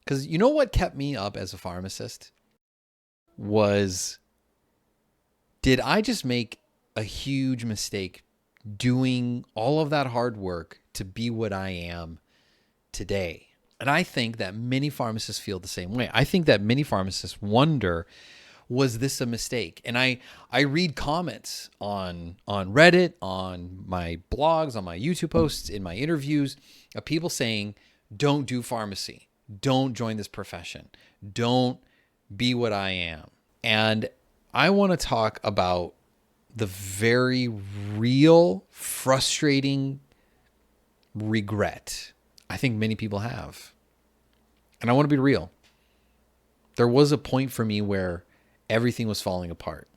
Because you know what kept me up as a pharmacist was, did I just make a huge mistake doing all of that hard work to be what I am today? And I think that many pharmacists feel the same way. I think that many pharmacists wonder, was this a mistake? And I read comments on Reddit, on my blogs, on my YouTube posts, in my interviews of people saying, don't do pharmacy. Don't join this profession. Don't be what I am. And I want to talk about the very real, frustrating regret I think many people have. And I want to be real. There was a point for me where everything was falling apart.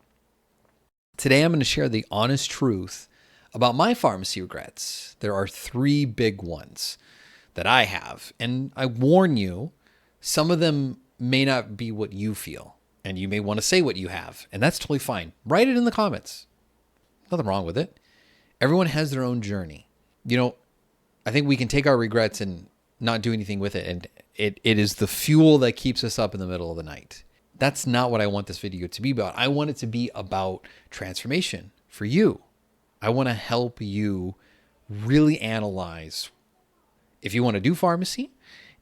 Today, I'm going to share the honest truth about my pharmacy regrets. There are 3 big ones that I have. And I warn you, some of them may not be what you feel. And you may want to say what you have. And that's totally fine. Write it in the comments. Nothing wrong with it. Everyone has their own journey. You know, I think we can take our regrets and not do anything with it. And it is the fuel that keeps us up in the middle of the night. That's not what I want this video to be about. I want it to be about transformation for you. I want to help you really analyze if you want to do pharmacy,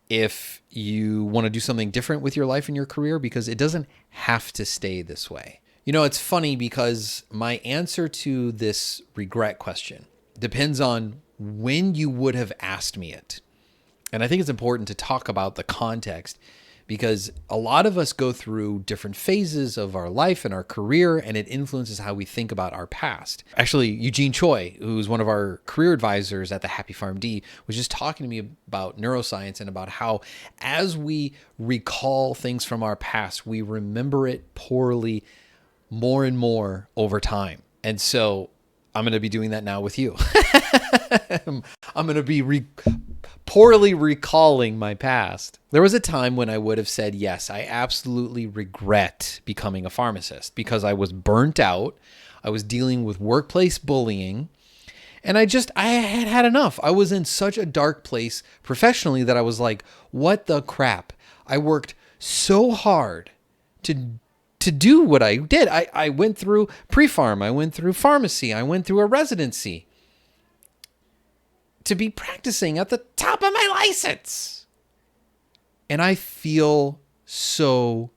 if you want to do something different with your life and your career, because it doesn't have to stay this way. You know, it's funny because my answer to this regret question depends on when you would have asked me it. And I think it's important to talk about the context, because a lot of us go through different phases of our life and our career, and it influences how we think about our past. Actually, Eugene Choi, who's one of our career advisors at the Happy PharmD, was just talking to me about neuroscience and about how as we recall things from our past, we remember it poorly more and more over time. And so I'm going to be doing that now with you. I'm going to be poorly recalling my past. There was a time when I would have said, yes, I absolutely regret becoming a pharmacist because I was burnt out. I was dealing with workplace bullying, and I had had enough. I was in such a dark place professionally that I was like, what the crap? I worked so hard to do what I did. I went through pre-pharm. I went through pharmacy. I went through a residency to be practicing at the top of my license. And I feel so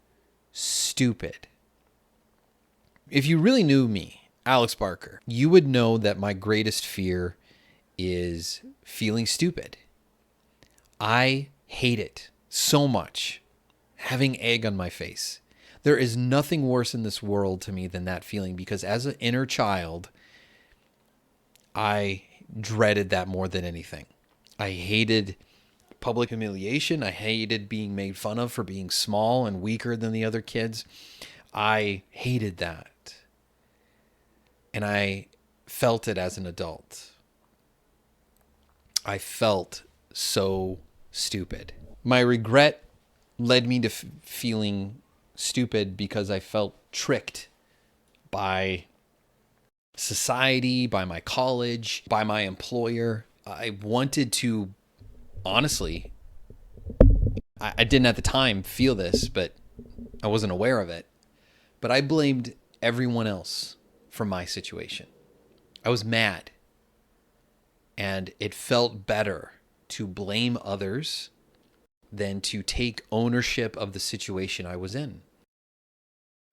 stupid. If you really knew me, Alex Barker, you would know that my greatest fear is feeling stupid. I hate it so much, having egg on my face. There is nothing worse in this world to me than that feeling, because as an inner child, I dreaded that more than anything. I hated public humiliation. I hated being made fun of for being small and weaker than the other kids. I hated that. And I felt it as an adult. I felt so stupid. My regret led me to feeling stupid because I felt tricked by society, by my college, by my employer. I wanted to, honestly, I didn't at the time feel this, but I wasn't aware of it. But I blamed everyone else for my situation. I was mad. And it felt better to blame others than to take ownership of the situation I was in.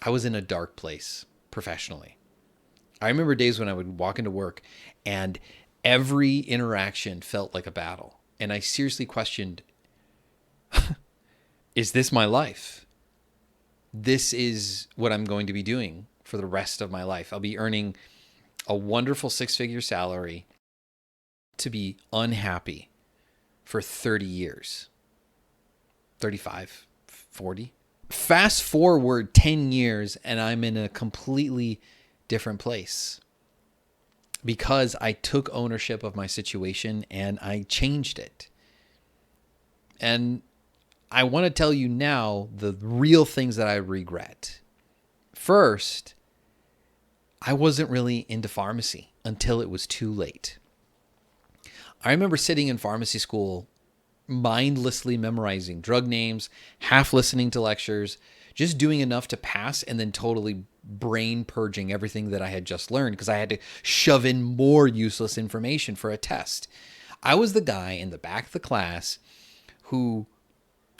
I was in a dark place professionally. I remember days when I would walk into work and every interaction felt like a battle. And I seriously questioned, is this my life? This is what I'm going to be doing for the rest of my life. I'll be earning a wonderful 6-figure salary to be unhappy for 30 years, 35, 40. Fast forward 10 years and I'm in a completely different place because I took ownership of my situation and I changed it. And I want to tell you now the real things that I regret. First, I wasn't really into pharmacy until it was too late. I remember sitting in pharmacy school mindlessly memorizing drug names, half listening to lectures, just doing enough to pass, and then totally brain purging everything that I had just learned because I had to shove in more useless information for a test. I was the guy in the back of the class who,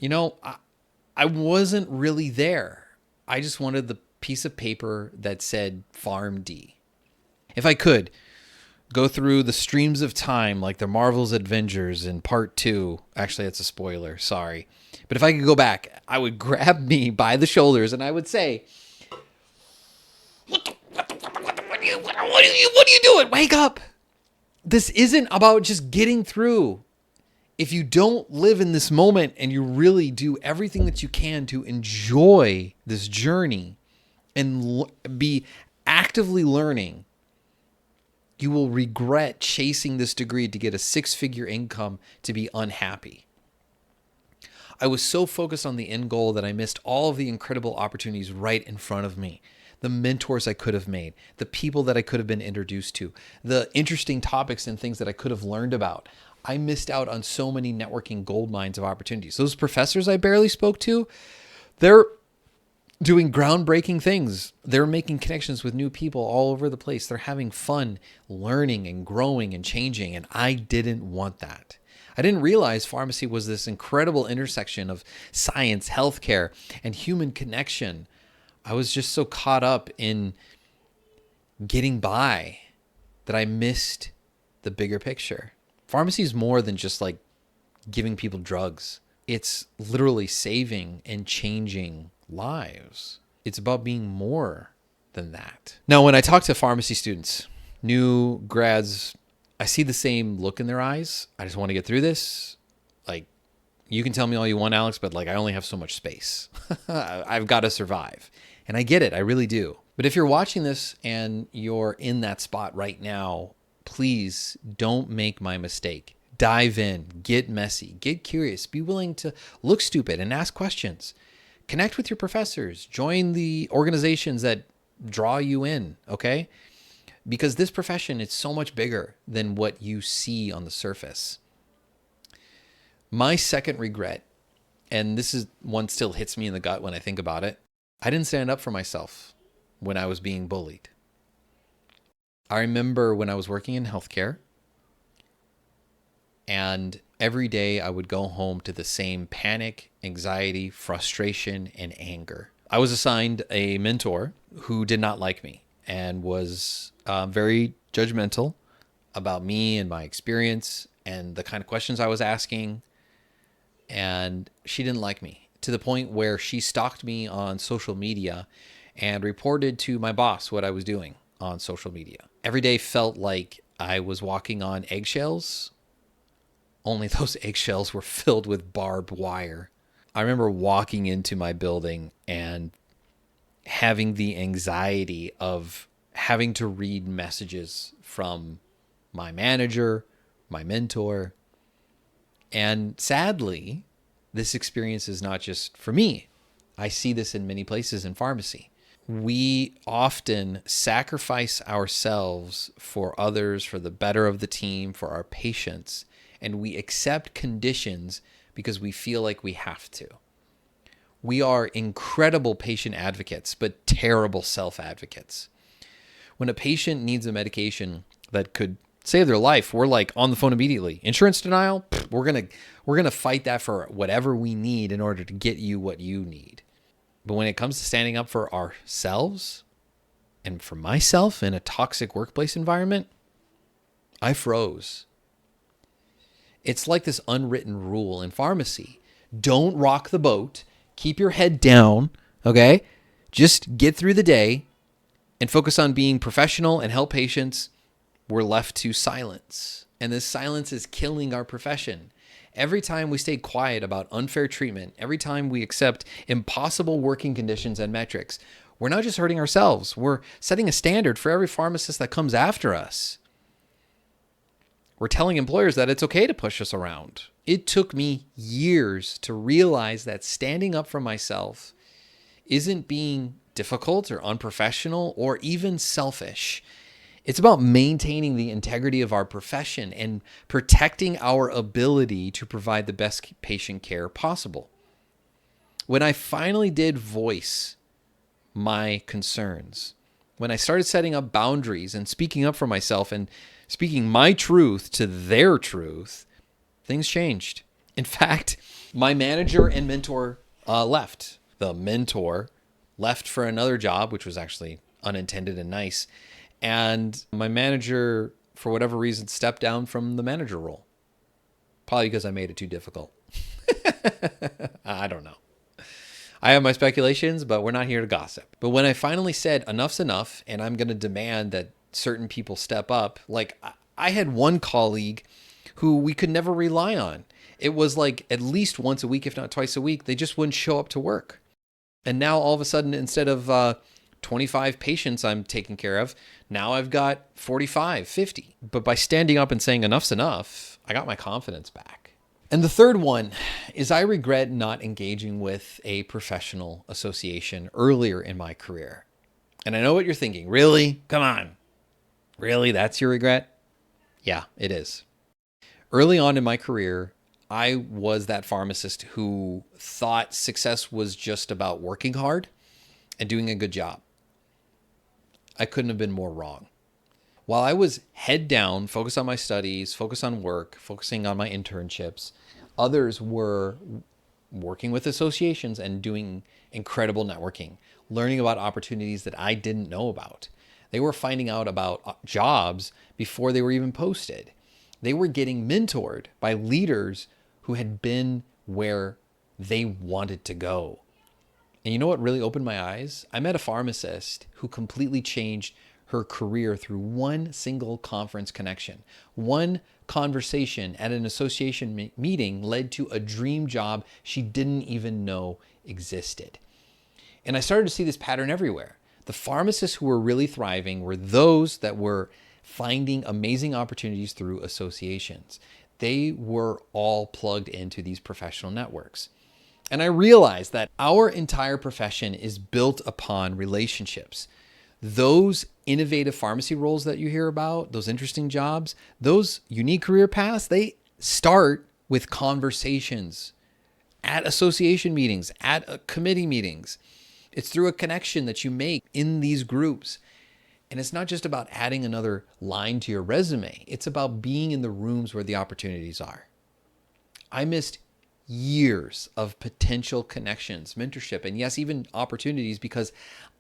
I wasn't really there. I just wanted the piece of paper that said PharmD. If I could go through the streams of time like the Marvel's Avengers in part 2. Actually, that's a spoiler. Sorry. But if I could go back, I would grab me by the shoulders and I would say, what are you doing? Wake up. This isn't about just getting through. If you don't live in this moment and you really do everything that you can to enjoy this journey and be actively learning, you will regret chasing this degree to get a 6-figure income to be unhappy. I was so focused on the end goal that I missed all of the incredible opportunities right in front of me. The mentors I could have made, the people that I could have been introduced to, the interesting topics and things that I could have learned about. I missed out on so many networking gold mines of opportunities. Those professors I barely spoke to, they're doing groundbreaking things. They're making connections with new people all over the place. They're having fun learning and growing and changing. And I didn't want that. I didn't realize pharmacy was this incredible intersection of science, healthcare, and human connection. I was just so caught up in getting by that I missed the bigger picture. Pharmacy is more than just like giving people drugs. It's literally saving and changing lives. It's about being more than that. Now, when I talk to pharmacy students, new grads, I see the same look in their eyes. I just want to get through this. Like, you can tell me all you want, Alex, but like, I only have so much space. I've got to survive. And I get it. I really do. But if you're watching this and you're in that spot right now, please don't make my mistake. Dive in, get messy, get curious, be willing to look stupid and ask questions. Connect with your professors, join the organizations that draw you in, okay? Because this profession is so much bigger than what you see on the surface. My second regret, and this is one still hits me in the gut when I think about it, I didn't stand up for myself when I was being bullied. I remember when I was working in healthcare, and every day I would go home to the same panic, anxiety, frustration, and anger. I was assigned a mentor who did not like me and was very judgmental about me and my experience and the kind of questions I was asking. And she didn't like me to the point where she stalked me on social media and reported to my boss what I was doing on social media. Every day felt like I was walking on eggshells, only those eggshells were filled with barbed wire. I remember walking into my building and having the anxiety of having to read messages from my manager, my mentor. And sadly, this experience is not just for me. I see this in many places in pharmacy. We often sacrifice ourselves for others, for the better of the team, for our patients, and we accept conditions because we feel like we have to. We are incredible patient advocates, but terrible self-advocates. When a patient needs a medication that could save their life, we're like on the phone immediately. Insurance denial, we're gonna fight that for whatever we need in order to get you what you need. But when it comes to standing up for ourselves and for myself in a toxic workplace environment, I froze. It's like this unwritten rule in pharmacy. Don't rock the boat. Keep your head down, okay? Just get through the day and focus on being professional and help patients. We're left to silence. And this silence is killing our profession. Every time we stay quiet about unfair treatment, every time we accept impossible working conditions and metrics, we're not just hurting ourselves. We're setting a standard for every pharmacist that comes after us. We're telling employers that it's okay to push us around. It took me years to realize that standing up for myself isn't being difficult or unprofessional or even selfish. It's about maintaining the integrity of our profession and protecting our ability to provide the best patient care possible. When I finally did voice my concerns, when I started setting up boundaries and speaking up for myself and speaking my truth to their truth, things changed. In fact, my manager and mentor left. The mentor left for another job, which was actually unintended and nice. And my manager, for whatever reason, stepped down from the manager role. Probably because I made it too difficult. I don't know. I have my speculations, but we're not here to gossip. But when I finally said enough's enough and I'm going to demand that certain people step up, like I had one colleague who we could never rely on. It was like at least once a week, if not twice a week, they just wouldn't show up to work. And now all of a sudden, instead of 25 patients I'm taking care of, now I've got 45, 50. But by standing up and saying enough's enough, I got my confidence back. And the third one is I regret not engaging with a professional association earlier in my career. And I know what you're thinking. Really? Come on. Really? That's your regret? Yeah, it is. Early on in my career, I was that pharmacist who thought success was just about working hard and doing a good job. I couldn't have been more wrong. While I was head down, focused on my studies, focused on work, focusing on my internships, others were working with associations and doing incredible networking, learning about opportunities that I didn't know about. They were finding out about jobs before they were even posted. They were getting mentored by leaders who had been where they wanted to go. And you know what really opened my eyes? I met a pharmacist who completely changed her career through one single conference connection. One conversation at an association meeting led to a dream job she didn't even know existed. And I started to see this pattern everywhere. The pharmacists who were really thriving were those that were finding amazing opportunities through associations. They were all plugged into these professional networks. And I realized that our entire profession is built upon relationships. Those innovative pharmacy roles that you hear about, those interesting jobs, those unique career paths, they start with conversations at association meetings, at committee meetings. It's through a connection that you make in these groups. And it's not just about adding another line to your resume. It's about being in the rooms where the opportunities are. I missed years of potential connections, mentorship, and yes, even opportunities because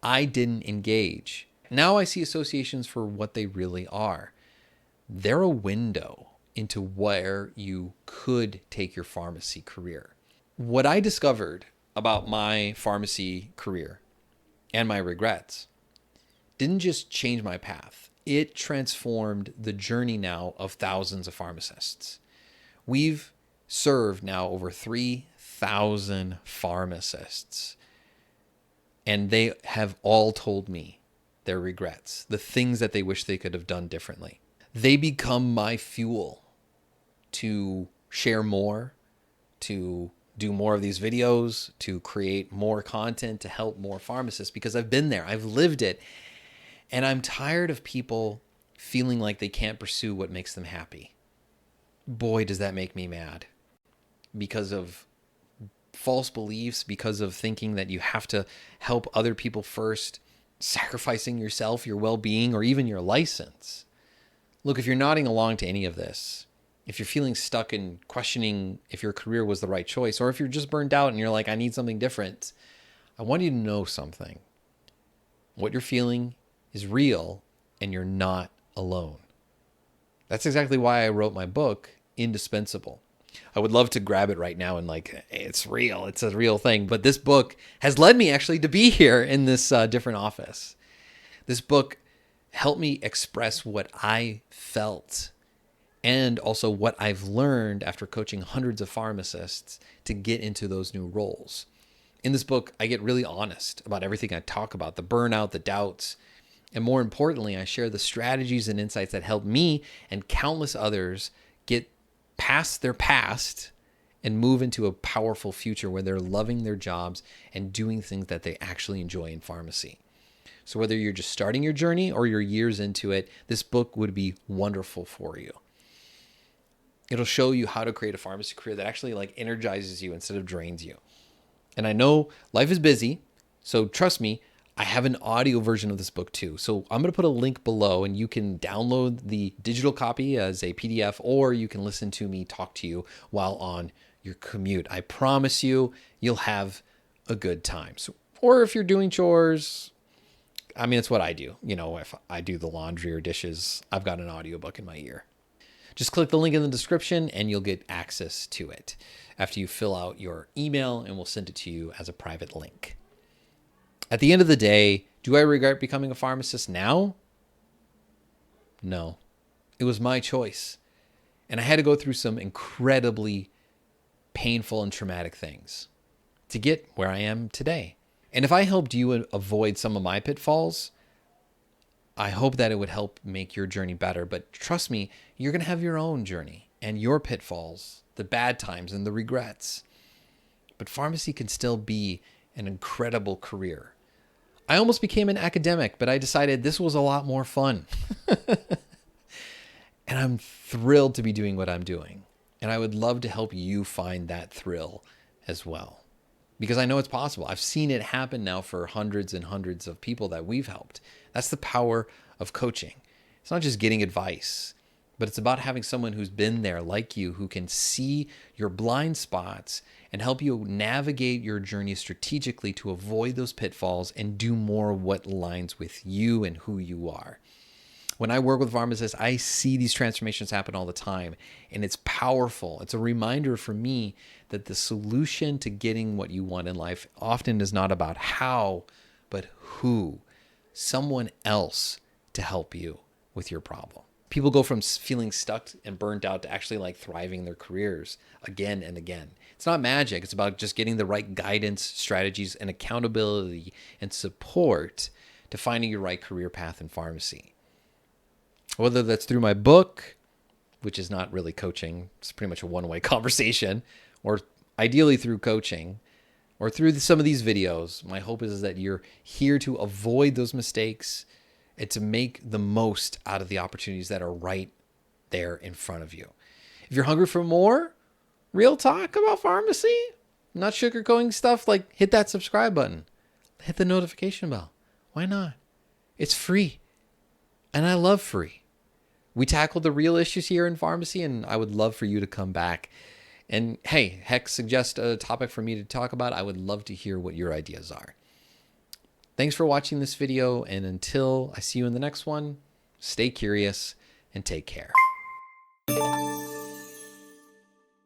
I didn't engage. Now I see associations for what they really are. They're a window into where you could take your pharmacy career. What I discovered about my pharmacy career and my regrets didn't just change my path. It transformed the journey now of thousands of pharmacists. We've served now over 3,000 pharmacists. And they have all told me their regrets, the things that they wish they could have done differently. They become my fuel to share more, to do more of these videos, to create more content, to help more pharmacists, because I've been there, I've lived it. And I'm tired of people feeling like they can't pursue what makes them happy. Boy, does that make me mad. Because of false beliefs, because of thinking that you have to help other people first, sacrificing yourself, your well-being, or even your license. Look, if you're nodding along to any of this, if you're feeling stuck and questioning if your career was the right choice, or if you're just burned out and you're like, I need something different, I want you to know something. What you're feeling is real, and you're not alone. That's exactly why I wrote my book, Indispensable. I would love to grab it right now and like, it's real. It's a real thing. But this book has led me actually to be here in this different office. This book helped me express what I felt and also what I've learned after coaching hundreds of pharmacists to get into those new roles. In this book, I get really honest about everything I talk about, the burnout, the doubts, and more importantly, I share the strategies and insights that help me and countless others get past their past and move into a powerful future where they're loving their jobs and doing things that they actually enjoy in pharmacy. So whether you're just starting your journey or you're years into it, this book would be wonderful for you. It'll show you how to create a pharmacy career that actually like energizes you instead of drains you. And I know life is busy, so trust me, I have an audio version of this book too. So I'm going to put a link below and you can download the digital copy as a PDF, or you can listen to me talk to you while on your commute. I promise you, you'll have a good time. So, or if you're doing chores, I mean, it's what I do. You know, if I do the laundry or dishes, I've got an audiobook in my ear. Just click the link in the description and you'll get access to it after you fill out your email, and we'll send it to you as a private link. At the end of the day, do I regret becoming a pharmacist now? No. It was my choice. And I had to go through some incredibly painful and traumatic things to get where I am today. And if I helped you avoid some of my pitfalls, I hope that it would help make your journey better. But trust me, you're going to have your own journey and your pitfalls, the bad times and the regrets. But pharmacy can still be an incredible career. I almost became an academic, but I decided this was a lot more fun. And I'm thrilled to be doing what I'm doing. And I would love to help you find that thrill as well, because I know it's possible. I've seen it happen now for hundreds and hundreds of people that we've helped. That's the power of coaching. It's not just getting advice, but it's about having someone who's been there like you, who can see your blind spots and help you navigate your journey strategically to avoid those pitfalls and do more what aligns with you and who you are. When I work with pharmacists, I see these transformations happen all the time, and it's powerful. It's a reminder for me that the solution to getting what you want in life often is not about how, but who. Someone else to help you with your problem. People go from feeling stuck and burnt out to actually like thriving in their careers again and again. It's not magic. It's about just getting the right guidance, strategies, and accountability and support to finding your right career path in pharmacy. Whether that's through my book, which is not really coaching, it's pretty much a one-way conversation, or ideally through coaching, or through some of these videos, my hope is that you're here to avoid those mistakes and to make the most out of the opportunities that are right there in front of you. If you're hungry for more real talk about pharmacy, not sugarcoating stuff, like hit that subscribe button, hit the notification bell. Why not? It's free. And I love free. We tackled the real issues here in pharmacy, and I would love for you to come back. And hey, heck, suggest a topic for me to talk about. I would love to hear what your ideas are. Thanks for watching this video, and until I see you in the next one, stay curious and take care.